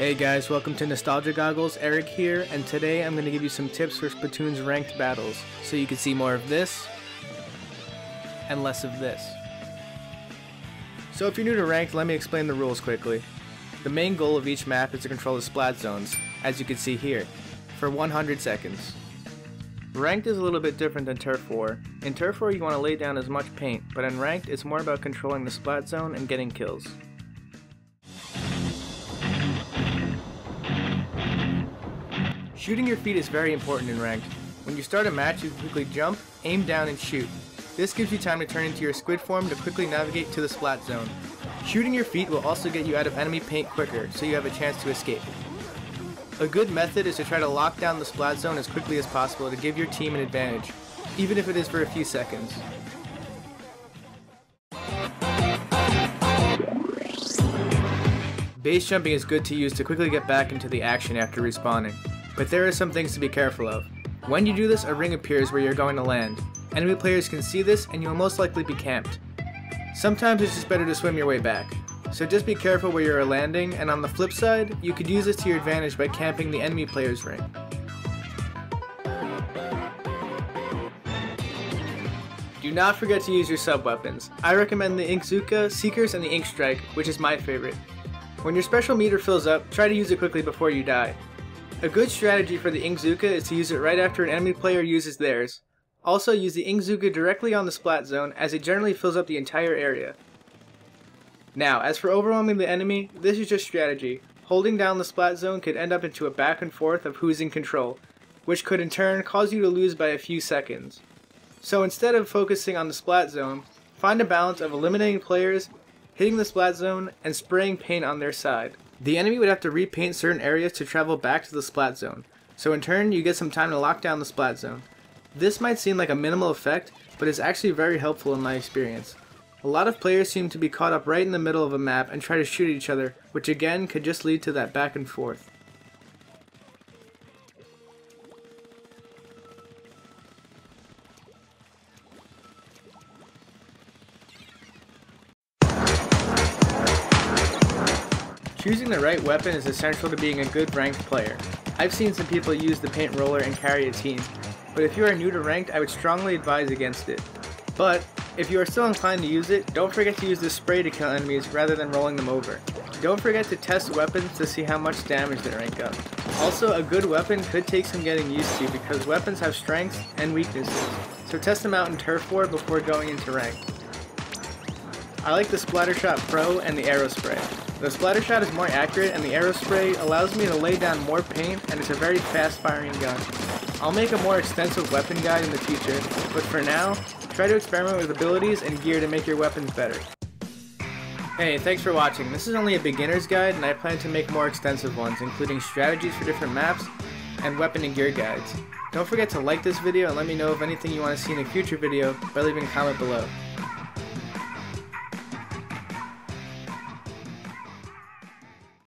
Hey guys, welcome to Nostalgia Goggles. Eric here, and today I'm going to give you some tips for Splatoon's ranked battles, so you can see more of this and less of this. So if you're new to ranked, let me explain the rules quickly. The main goal of each map is to control the splat zones, as you can see here, for 100 seconds. Ranked is a little bit different than Turf War. In Turf War you want to lay down as much paint, but in ranked it's more about controlling the splat zone and getting kills. Shooting your feet is very important in ranked. When you start a match, you can quickly jump, aim down, and shoot. This gives you time to turn into your squid form to quickly navigate to the splat zone. Shooting your feet will also get you out of enemy paint quicker, so you have a chance to escape. A good method is to try to lock down the splat zone as quickly as possible to give your team an advantage, even if it is for a few seconds. Base jumping is good to use to quickly get back into the action after respawning. But there are some things to be careful of. When you do this, a ring appears where you're going to land. Enemy players can see this and you'll most likely be camped. Sometimes it's just better to swim your way back. So just be careful where you're landing, and on the flip side, you could use this to your advantage by camping the enemy player's ring. Do not forget to use your sub-weapons. I recommend the Inkzooka, Seekers, and the Ink Strike, which is my favorite. When your special meter fills up, try to use it quickly before you die. A good strategy for the Inkzooka is to use it right after an enemy player uses theirs. Also, use the Inkzooka directly on the splat zone, as it generally fills up the entire area. Now, as for overwhelming the enemy, this is just strategy. Holding down the splat zone could end up into a back and forth of who's in control, which could in turn cause you to lose by a few seconds. So instead of focusing on the splat zone, find a balance of eliminating players, hitting the splat zone, and spraying paint on their side. The enemy would have to repaint certain areas to travel back to the splat zone, so in turn you get some time to lock down the splat zone. This might seem like a minimal effect, but is actually very helpful in my experience. A lot of players seem to be caught up right in the middle of a map and try to shoot at each other, which again could just lead to that back and forth. Choosing the right weapon is essential to being a good ranked player. I've seen some people use the paint roller and carry a team, but if you are new to ranked, I would strongly advise against it. But if you are still inclined to use it, don't forget to use the spray to kill enemies rather than rolling them over. Don't forget to test weapons to see how much damage they rank up. Also, a good weapon could take some getting used to because weapons have strengths and weaknesses, so test them out in Turf War before going into ranked. I like the Splattershot Pro and the Arrow Spray. The Splattershot is more accurate and the Arrow Spray allows me to lay down more paint, and it's a very fast firing gun. I'll make a more extensive weapon guide in the future, but for now, try to experiment with abilities and gear to make your weapons better. Hey, thanks for watching. This is only a beginner's guide and I plan to make more extensive ones, including strategies for different maps and weapon and gear guides. Don't forget to like this video and let me know of anything you want to see in a future video by leaving a comment below.